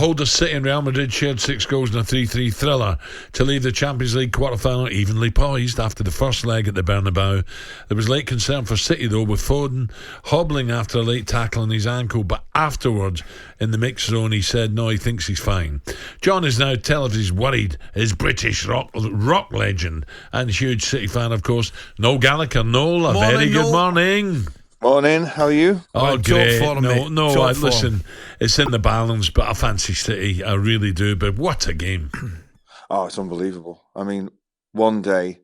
Holders City and Real Madrid shared 6 goals in a 3-3 thriller to leave the Champions League quarter-final evenly poised after the first leg at the Bernabeu. There was late concern for City, though, with Foden hobbling after a late tackle on his ankle, but afterwards, in the mixed zone, he said no, he thinks he's fine. John is now telling us he's worried. His British rock legend and huge City fan, of course, Noel Gallagher. Noel, a very good morning. Morning, how are you? Oh, great. Listen, form. It's in the balance, but I fancy City, I really do. But what a game. Oh, it's unbelievable. I mean, one day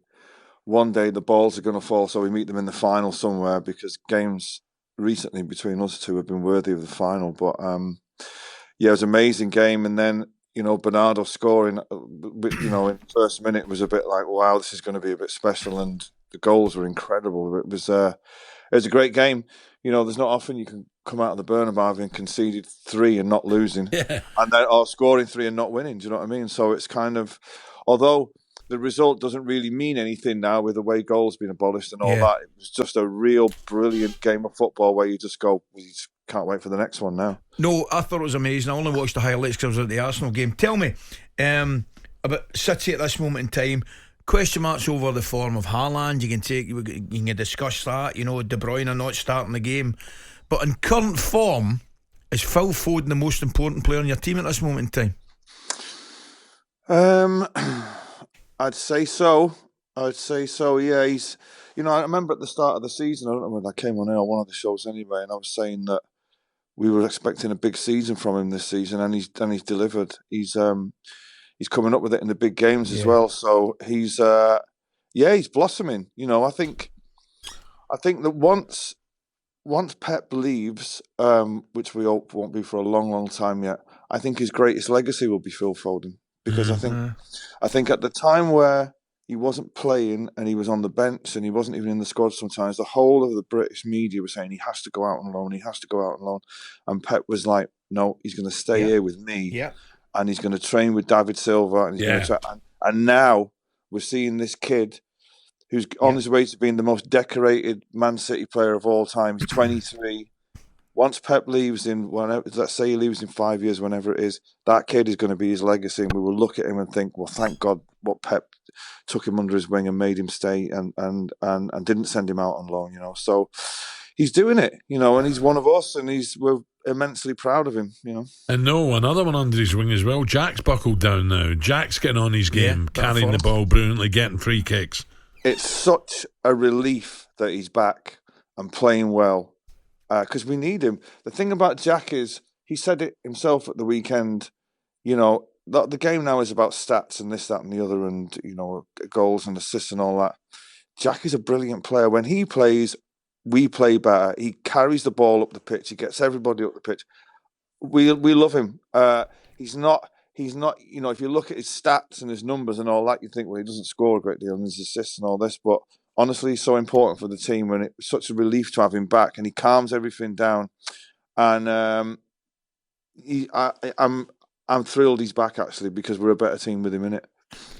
the balls are going to fall, so we meet them in the final somewhere, because games recently between us two have been worthy of the final. But yeah, it was an amazing game. And then, Bernardo scoring, in the first minute was a bit like, wow, this is going to be a bit special. And the goals were incredible. It was a great game. There's not often you can come out of the Bernabeu having conceded 3 and not losing, and then scoring 3 and not winning. Do you know what I mean? So it's kind of, although the result doesn't really mean anything now with the way goals being abolished and all that, it was just a real brilliant game of football where you just go, we just can't wait for the next one now. No, I thought it was amazing. I only watched the highlights because I was at the Arsenal game. Tell me about City at this moment in time. Question marks over the form of Haaland. You can discuss that. De Bruyne not starting the game, but in current form, is Phil Foden the most important player in your team at this moment in time? I'd say so. Yeah, he's. I remember at the start of the season, I don't know when I came on air on one of the shows anyway, and I was saying that we were expecting a big season from him this season, and he's delivered. He's coming up with it in the big games as well. So he's blossoming. I think that once Pep leaves, which we hope won't be for a long, long time yet, I think his greatest legacy will be Phil Foden, because I think at the time where he wasn't playing and he was on the bench and he wasn't even in the squad sometimes, the whole of the British media was saying he has to go out on loan, and Pep was like, no, he's going to stay here with me. Yeah. And he's going to train with David Silva, and he's going to and now we're seeing this kid who's on his way to being the most decorated Man City player of all time. He's 23. Once Pep leaves let's say he leaves in 5 years, whenever it is, that kid is going to be his legacy, and we will look at him and think, well, thank God what Pep took him under his wing and made him stay and didn't send him out on loan. So he's doing it, and he's one of us, and we're immensely proud of him, And another one under his wing as well. Jack's buckled down now. Jack's getting on his game, carrying the ball brilliantly, getting free kicks. It's such a relief that he's back and playing well, because we need him. The thing about Jack is, he said it himself at the weekend, the game now is about stats and this, that and the other, and goals and assists and all that. Jack is a brilliant player. When he plays, we play better. He carries the ball up the pitch. He gets everybody up the pitch. We love him. He's not. If you look at his stats and his numbers and all that, you think, well, he doesn't score a great deal and his assists and all this. But honestly, he's so important for the team, and it's such a relief to have him back. And he calms everything down. And I'm thrilled he's back, actually, because we're a better team with him in it.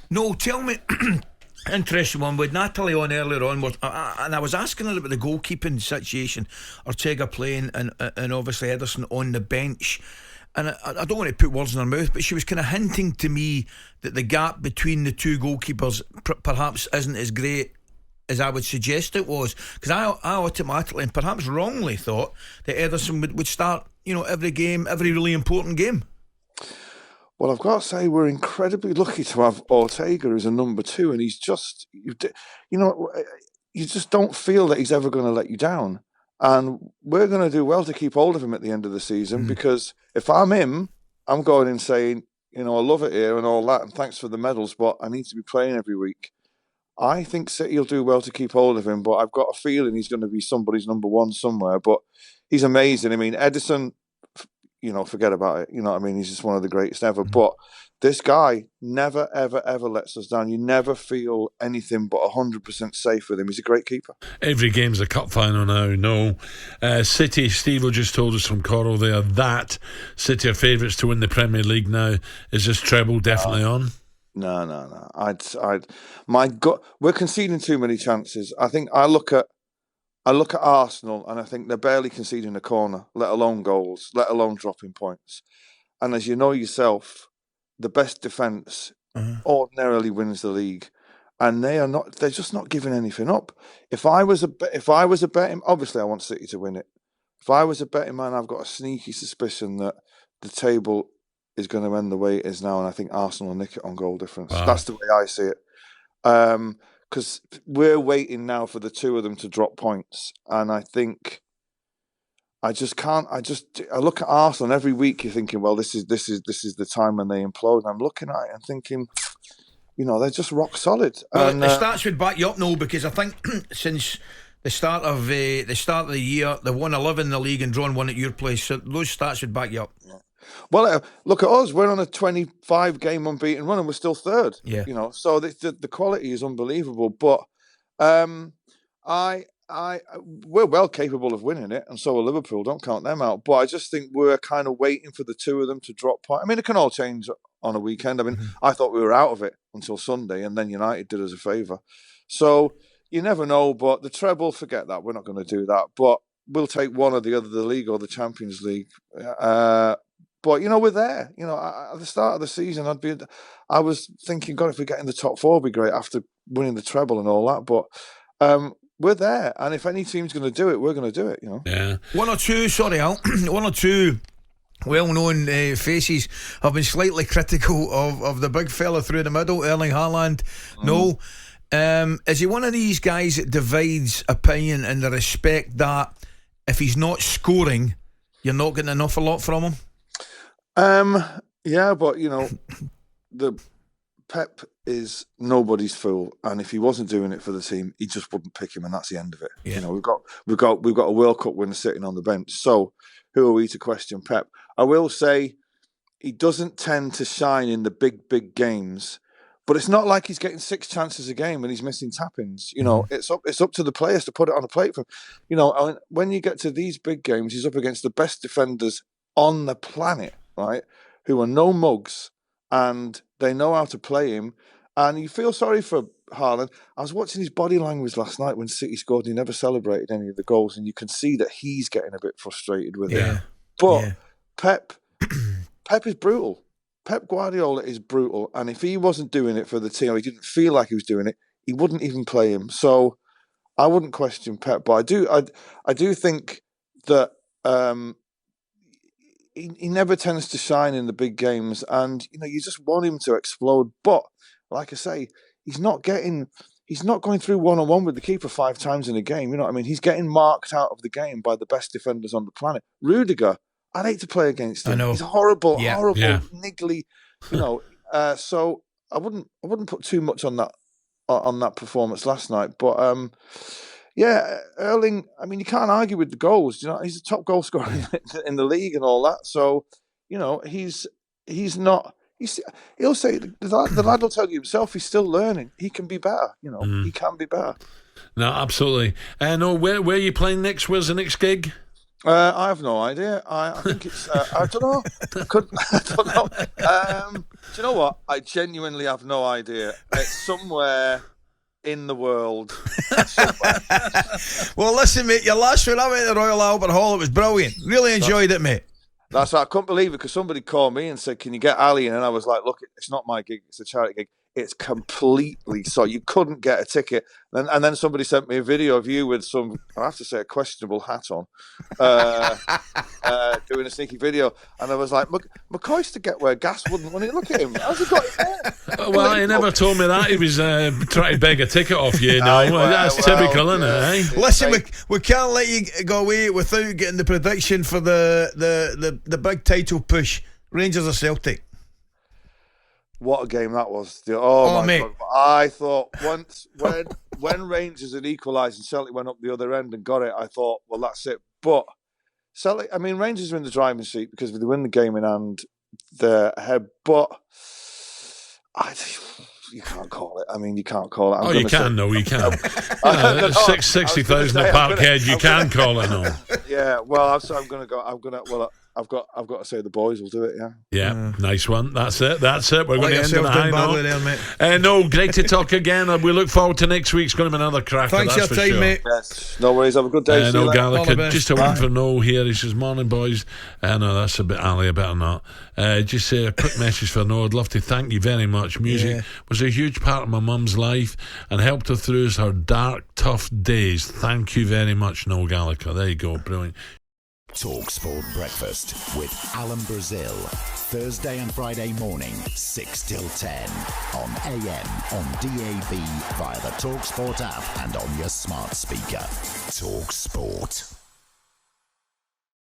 No, tell me. Interesting one with Natalie on earlier on, and I was asking her about the goalkeeping situation. Ortega playing and obviously Ederson on the bench, and I don't want to put words in her mouth, but she was kind of hinting to me that the gap between the two goalkeepers perhaps isn't as great as I would suggest it was, because I automatically and perhaps wrongly thought that Ederson would start every game, every really important game. Well, I've got to say, we're incredibly lucky to have Ortega as a number 2, and he's just, you just don't feel that he's ever going to let you down. And we're going to do well to keep hold of him at the end of the season, because if I'm him, I'm going in saying, I love it here and all that, and thanks for the medals, but I need to be playing every week. I think City will do well to keep hold of him, but I've got a feeling he's going to be somebody's number 1 somewhere. But he's amazing. I mean, Edison, forget about it. He's just one of the greatest ever. But this guy never, ever, ever lets us down. You never feel anything but 100% safe with him. He's a great keeper. Every game's a cup final now. No. City, Steve just told us from Coral there that City are favourites to win the Premier League now. Is this treble definitely on? No. My God, we're conceding too many chances. I think I look at Arsenal and I think they're barely conceding a corner, let alone goals, let alone dropping points. and as you know yourself, the best defence ordinarily wins the league, and they're just not giving anything up. If I was a betting, obviously I want City to win it. If I was a betting man, I've got a sneaky suspicion that the table is going to end the way it is now, and I think Arsenal will nick it on goal difference. Wow. That's the way I see it. Because we're waiting now for the two of them to drop points, and I think I just can't. I look at Arsenal, and every week you're thinking, well, this is the time when they implode. And I'm looking at it and thinking, they're just rock solid. Well, and the stats would back you up, Noel, because I think since the start of the year, they've won 11 in the league and drawn one at your place. So those stats would back you up. Yeah. Well, look at us. We're on a 25-game unbeaten run, and we're still third. Yeah. So the quality is unbelievable. But we're well capable of winning it, and so are Liverpool. Don't count them out. But I just think we're kind of waiting for the two of them to drop point. I mean, it can all change on a weekend. I mean, I thought we were out of it until Sunday, and then United did us a favour. So you never know. But the treble, forget that. We're not going to do that. But we'll take one or the other, the league or the Champions League. But we're there. At the start of the season, I was thinking, God, if we get in the top four, it'd be great after winning the treble and all that. But we're there, and if any team's going to do it, we're going to do it. Yeah. One or two well-known faces have been slightly critical of the big fella through the middle, Erling Haaland. No, is he one of these guys that divides opinion in the respect that if he's not scoring, you're not getting an awful lot from him? Yeah, but the Pep is nobody's fool, and if he wasn't doing it for the team, he just wouldn't pick him, and that's the end of it. Yeah. We've got a World Cup winner sitting on the bench. So who are we to question Pep? I will say he doesn't tend to shine in the big games, but it's not like he's getting 6 chances a game and he's missing tap-ins. It's up to the players to put it on a plate for him. And when you get to these big games, he's up against the best defenders on the planet, right? Who are no mugs, and they know how to play him. And you feel sorry for Haaland. I was watching his body language last night when City scored and he never celebrated any of the goals, and you can see that he's getting a bit frustrated with it. But Pep is brutal. Pep Guardiola is brutal, and if he wasn't doing it for the team, or he didn't feel like he was doing it, he wouldn't even play him. So I wouldn't question Pep, but I do think that he never tends to shine in the big games, and you just want him to explode. But like I say, he's not going through one-on-one with the keeper 5 times in a game. You know what I mean? He's getting marked out of the game by the best defenders on the planet. Rudiger, I'd hate to play against him. I know. He's horrible, niggly. So I wouldn't put too much on that performance last night. But Erling, I mean, you can't argue with the goals. He's the top goal scorer in the league and all that. So he's not. He'll say the lad will tell you himself. He's still learning. He can be better. He can be better. No, absolutely. No, where are you playing next? Where's the next gig? I have no idea. I think it's. I don't know. I don't know. Do you know what? I genuinely have no idea. It's somewhere in the world. Well, listen, mate. Your last one, I went to the Royal Albert Hall. It was brilliant. Really enjoyed it, mate. That's right. I couldn't believe it because somebody called me and said, "Can you get Ali in?" And I was like, "Look, it's not my gig. It's a charity gig. It's completely so you couldn't get a ticket." And then somebody sent me a video of you with some, I have to say, a questionable hat on, doing a sneaky video. And I was like, McCoist to get where Gas wouldn't want to look at him. How's he got it there? Well, he never told me that. He was trying to beg a ticket off you. That's typical, isn't it? Eh? Listen, we can't let you go away without getting the prediction for the big title push. Rangers or Celtic. What a game that was! Oh my mate. God! I thought once when Rangers had equalised and Celtic went up the other end and got it, I thought, well, that's it. But Celtic, I mean, Rangers are in the driving seat because they win the game in hand, they're ahead. But you can't call it. I mean, you can't call it. You can. 60,000 at Parkhead. You can call it. No. Yeah. Well, I'm going to go. I've got to say the boys will do it. Yeah. Yeah, nice one. That's it. We're going to end on a high note. There, mate. No, great to talk again. We look forward to next week's going to be another cracker. Thanks for that's your time, sure. mate. Yes. No worries. Have a good day. See you Noel later. Gallagher, just a one for Noel here. He says, morning, boys. No, that's a bit Ali, I better not. Just say a quick message for Noel. I'd love to thank you very much. Music was a huge part of my mum's life and helped her through her dark, tough days. Thank you very much, Noel Gallagher. There you go. Brilliant. talkSPORT Breakfast with Alan Brazil. Thursday and Friday morning, 6 till 10. On AM, on DAB, via the talkSPORT app and on your smart speaker. talkSPORT.